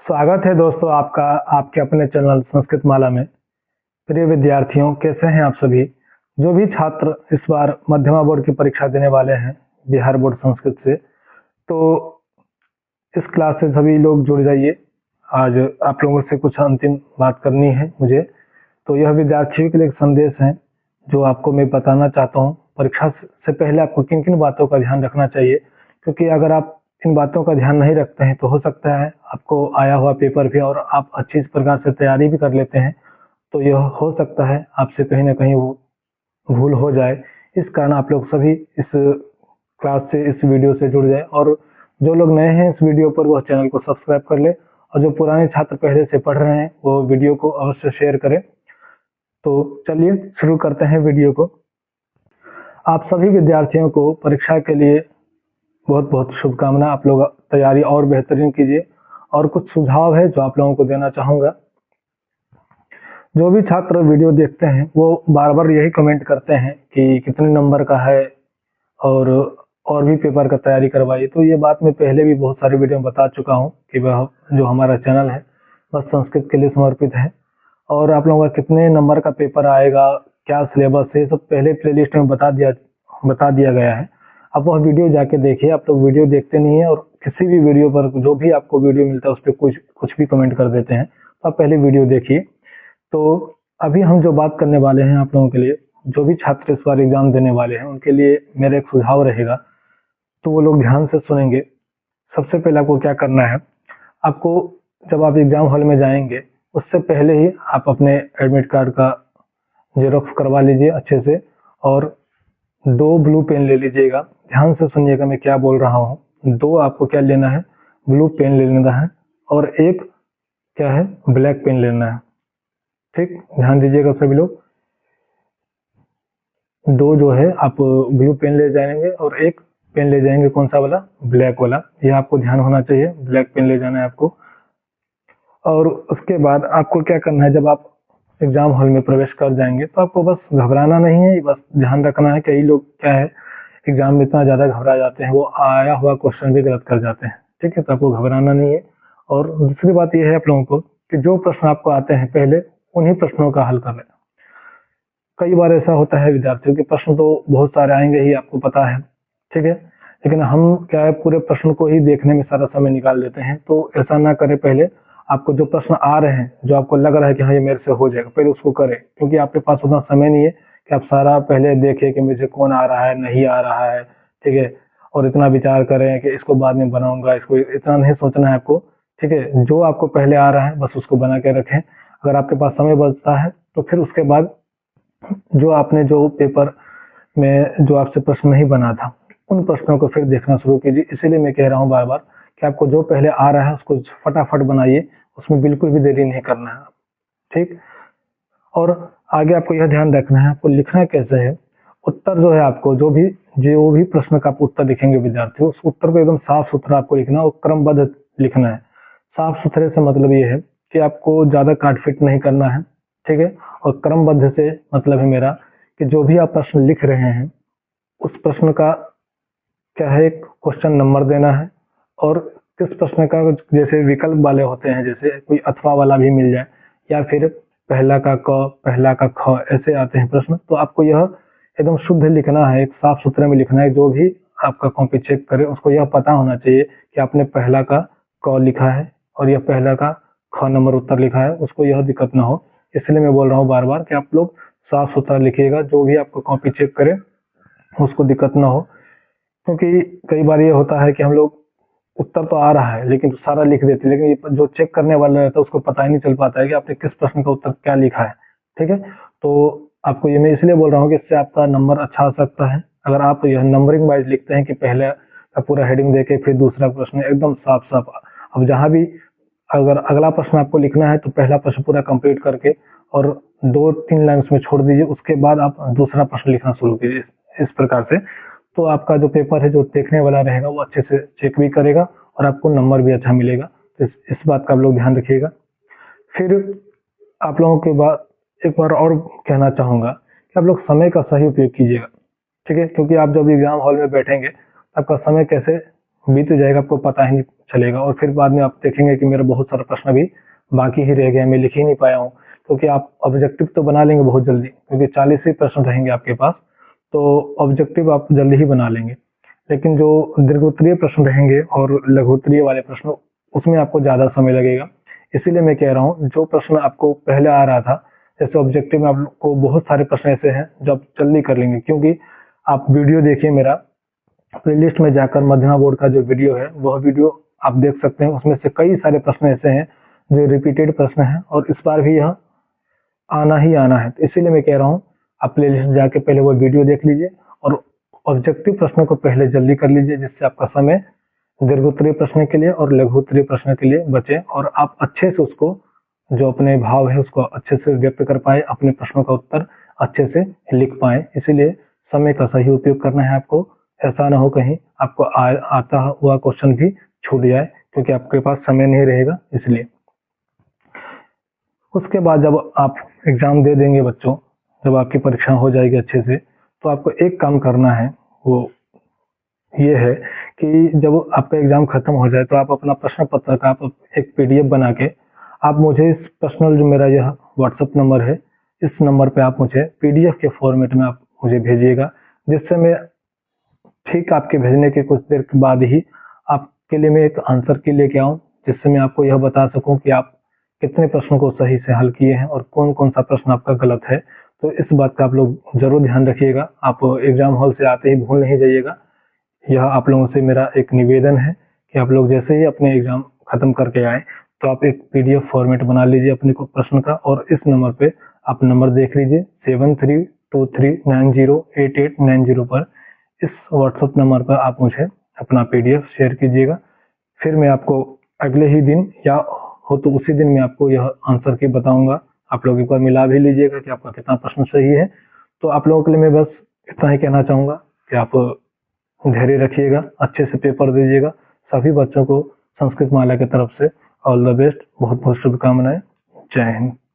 स्वागत है दोस्तों आपका आपके अपने चैनल संस्कृत माला में। प्रिय विद्यार्थियों, कैसे हैं आप सभी? जो भी छात्र इस बार मध्यमा बोर्ड की परीक्षा देने वाले हैं बिहार बोर्ड संस्कृत से, तो इस क्लास से सभी लोग जुड़ जाइए। आज आप लोगों से कुछ अंतिम बात करनी है मुझे, तो यह विद्यार्थियों के लिए एक संदेश है जो आपको मैं बताना चाहता हूँ। परीक्षा से पहले आपको किन किन बातों का ध्यान रखना चाहिए, क्योंकि अगर आप इन बातों का ध्यान नहीं रखते हैं तो हो सकता है आपको आया हुआ पेपर भी और आप अच्छी प्रकार से तैयारी भी कर लेते हैं, तो यह हो सकता है आपसे कहीं ना कहीं वो भूल हो जाए। इस कारण आप लोग सभी इस क्लास से, इस वीडियो से जुड़ जाए, और जो लोग नए हैं इस वीडियो पर वह चैनल को सब्सक्राइब कर ले, और जो पुराने छात्र पहले से पढ़ रहे हैं वो वीडियो को अवश्य शेयर करें। तो चलिए शुरू करते हैं वीडियो को। आप सभी विद्यार्थियों को परीक्षा के लिए बहुत बहुत शुभकामना। आप लोग तैयारी और बेहतरीन कीजिए, और कुछ सुझाव है जो आप लोगों को देना चाहूँगा। जो भी छात्र वीडियो देखते हैं वो बार बार यही कमेंट करते हैं कि कितने नंबर का है और भी पेपर का तैयारी करवाइए। तो ये बात मैं पहले भी बहुत सारे वीडियो में बता चुका हूँ कि वह जो हमारा चैनल है बस संस्कृत के लिए समर्पित है, और आप लोगों का कितने नंबर का पेपर आएगा, क्या सिलेबस है, सब पहले प्लेलिस्ट में बता दिया गया है। आप वह वीडियो जाके देखिए। आप लोग वीडियो देखते नहीं है और किसी भी वीडियो पर जो भी आपको वीडियो मिलता है उस पर कुछ भी कमेंट कर देते हैं। तो आप पहले वीडियो देखिए। तो अभी हम जो बात करने वाले हैं आप लोगों के लिए, जो भी छात्र इस बार एग्जाम देने वाले हैं उनके लिए मेरा एक सुझाव रहेगा, तो वो लोग ध्यान से सुनेंगे। सबसे पहले आपको क्या करना है, आपको जब आप एग्जाम हॉल में जाएंगे उससे पहले ही आप अपने एडमिट कार्ड का जेरोक्स करवा लीजिए अच्छे से, और 2 ब्लू पेन ले लीजिएगा। ध्यान से सुनिएगा मैं क्या बोल रहा हूँ। 2 आपको क्या लेना है, ब्लू पेन ले लेना है, और एक क्या है, ब्लैक पेन लेना है। ठीक, ध्यान दीजिएगा सभी लोग। 2 जो है आप ब्लू पेन ले जाएंगे और एक पेन ले जाएंगे, कौन सा वाला, ब्लैक वाला। ये आपको ध्यान होना चाहिए, ब्लैक पेन ले जाना है आपको। और उसके बाद आपको क्या करना है, जब आप एग्जाम हॉल में प्रवेश कर जाएंगे तो आपको बस घबराना नहीं है, बस ध्यान रखना है। कई लोग क्या है एग्जाम में इतना ज्यादा घबरा जाते हैं, वो आया हुआ क्वेश्चन भी गलत कर जाते हैं। ठीक है, तो आपको घबराना नहीं है। और दूसरी बात यह है आप लोगों को कि जो प्रश्न आपको आते हैं पहले उन्हीं प्रश्नों का हल कर लें। कई बार ऐसा होता है विद्यार्थियों के प्रश्न तो बहुत सारे आएंगे ही, आपको पता है, ठीक है, लेकिन हम क्या है पूरे प्रश्न को ही देखने में सारा समय निकाल देते हैं। तो ऐसा ना करें। पहले आपको जो प्रश्न आ रहे हैं, जो आपको लग रहा है कि हाँ ये मेरे से हो जाएगा, पहले उसको करें, क्योंकि आपके पास उतना समय नहीं है कि आप सारा पहले देखें कि मुझे कौन आ रहा है, नहीं आ रहा है, ठीक है, और इतना विचार करें कि इसको बाद में बनाऊंगा, इसको इतना नहीं सोचना है आपको। ठीक है, जो आपको पहले आ रहा है बस उसको बना के रखें। अगर आपके पास समय बचता है तो फिर उसके बाद जो आपने जो पेपर में जो आपसे प्रश्न नहीं बना था उन प्रश्नों को फिर देखना शुरू कीजिए। इसीलिए मैं कह रहा हूँ बार बार कि आपको जो पहले आ रहा है उसको फटाफट बनाइए, उसमें बिल्कुल भी देरी नहीं करना है। ठीक, और आगे आपको यह ध्यान रखना है आपको लिखना कैसे है। उत्तर जो है आपको जो भी प्रश्न का आप उत्तर लिखेंगे विद्यार्थी, उस उत्तर को एकदम साफ सुथरा आपको लिखना और क्रमबद्ध लिखना है। साफ सुथरे से मतलब ये है कि आपको ज्यादा काटफिट नहीं करना है, ठीक है, और क्रमबद्ध से मतलब है मेरा कि जो भी आप प्रश्न लिख रहे हैं उस प्रश्न का क्या है, एक क्वेश्चन नंबर देना है, और किस प्रश्न का, जैसे विकल्प वाले होते हैं, जैसे कोई अथवा वाला भी मिल जाए, या फिर पहला का क, पहला का ख, ऐसे आते हैं प्रश्न, तो आपको यह एकदम शुद्ध लिखना है, एक साफ सुथरे में लिखना है। जो भी आपका कॉपी चेक करे उसको यह पता होना चाहिए कि आपने पहला का क लिखा है और यह पहला का ख नंबर उत्तर लिखा है, उसको यह दिक्कत ना हो। इसलिए मैं बोल रहा हूँ बार बार कि आप लोग साफ सुथरा लिखिएगा, जो भी आपको कॉपी चेक करे उसको दिक्कत ना हो। क्योंकि कई बार ये होता है कि हम लोग उत्तर तो आ रहा है लेकिन सारा लिख देते हैं, लेकिन ये जो चेक करने वाला रहता है उसको पता ही नहीं चल पाता है कि आपने किस प्रश्न का उत्तर क्या लिखा है। ठीक है, तो आपको ये मैं इसलिए बोल रहा हूँ कि इससे आपका नंबर अच्छा आ सकता है। अगर आप यह नंबरिंग वाइज लिखते हैं कि पहले का पूरा हेडिंग देके फिर दूसरा प्रश्न एकदम साफ साफ, अब जहां भी अगर अगला प्रश्न आपको लिखना है तो पहला प्रश्न पूरा कंप्लीट करके और 2-3 लाइन्स में छोड़ दीजिए, उसके बाद आप दूसरा प्रश्न लिखना शुरू कीजिए। इस प्रकार से तो आपका जो पेपर है, जो देखने वाला रहेगा वो अच्छे से चेक भी करेगा और आपको नंबर भी अच्छा मिलेगा। तो इस बात का आप लोग ध्यान रखिएगा। फिर आप लोगों के बाद एक बार और कहना चाहूंगा कि आप लोग समय का सही उपयोग कीजिएगा। ठीक है, क्योंकि आप जब एग्जाम हॉल में बैठेंगे आपका समय कैसे बीत जाएगा, आपको पता ही नहीं चलेगा। और फिर बाद में आप देखेंगे कि मेरा बहुत सारा प्रश्न भी बाकी ही रह गया, मैं लिख ही नहीं पाया हूँ। क्योंकि आप ऑब्जेक्टिव तो बना लेंगे बहुत जल्दी, क्योंकि 40 ही प्रश्न रहेंगे आपके पास, तो ऑब्जेक्टिव आप जल्दी ही बना लेंगे। लेकिन जो दीर्घोत्तरीय प्रश्न रहेंगे और लघुत्तरीय वाले प्रश्न, उसमें आपको ज़्यादा समय लगेगा। इसीलिए मैं कह रहा हूँ, जो प्रश्न आपको पहले आ रहा था, जैसे ऑब्जेक्टिव में आपको बहुत सारे प्रश्न ऐसे हैं जो आप जल्दी कर लेंगे। क्योंकि आप वीडियो देखिए, मेरा प्लेलिस्ट में जाकर मध्यमा बोर्ड का जो वीडियो है, वह वीडियो आप देख सकते हैं। उसमें से कई सारे प्रश्न ऐसे हैं जो रिपीटेड प्रश्न हैं, और इस बार भी यह आना ही आना है। तो इसीलिए मैं कह रहा हूँ, आप प्लेलिस्ट जाके पहले वो वीडियो देख लीजिए और ऑब्जेक्टिव प्रश्नों को पहले जल्दी कर लीजिए, जिससे आपका समय दीर्घोत्तरीय प्रश्न के लिए और लघुत्तरीय प्रश्न के लिए बचे, और आप अच्छे से उसको, जो अपने भाव है उसको अच्छे से व्यक्त कर पाए, अपने प्रश्नों का उत्तर अच्छे से लिख पाए। इसीलिए समय का सही उपयोग करना है आपको। ऐसा ना हो कहीं आपको आता हुआ क्वेश्चन भी छूट जाए, क्योंकि आपके पास समय नहीं रहेगा। इसलिए उसके बाद जब आप एग्जाम दे देंगे बच्चों, जब आपकी परीक्षा हो जाएगी अच्छे से, तो आपको एक काम करना है, वो ये है कि जब आपका एग्जाम खत्म हो जाए तो आप अपना प्रश्न पत्र का आप एक पीडीएफ बना के आप मुझे इस पर्सनल, जो मेरा यह व्हाट्सएप नंबर है, इस नंबर पे आप मुझे पीडीएफ के फॉर्मेट में आप मुझे भेजिएगा, जिससे मैं ठीक आपके भेजने के कुछ देर के बाद ही आपके लिए मैं एक आंसर की लेके आऊँ, जिससे मैं आपको यह बता सकूं कि आप कितने प्रश्नों को सही से हल किए हैं और कौन कौन सा प्रश्न आपका गलत है। तो इस बात का आप लोग जरूर ध्यान रखिएगा। आप एग्जाम हॉल से आते ही भूल नहीं जाइएगा। यह आप लोगों से मेरा एक निवेदन है कि आप लोग जैसे ही अपने एग्जाम खत्म करके आए, तो आप एक पीडीएफ फॉर्मेट बना लीजिए अपने को प्रश्न का, और इस नंबर पे आप नंबर देख लीजिए 7323908890 पर। इस व्हाट्सएप नंबर पर आप मुझे अपना पीडीएफ शेयर कीजिएगा। फिर मैं आपको अगले ही दिन, या हो तो उसी दिन, मैं आपको यह आंसर की बताऊंगा। आप लोग एक बार मिला भी लीजिएगा कि आपका कितना प्रश्न सही है। तो आप लोगों के लिए मैं बस इतना ही कहना चाहूंगा कि आप धैर्य रखिएगा, अच्छे से पेपर दीजिएगा। सभी बच्चों को संस्कृत माला की तरफ से ऑल द बेस्ट, बहुत बहुत शुभकामनाएं। जय हिंद।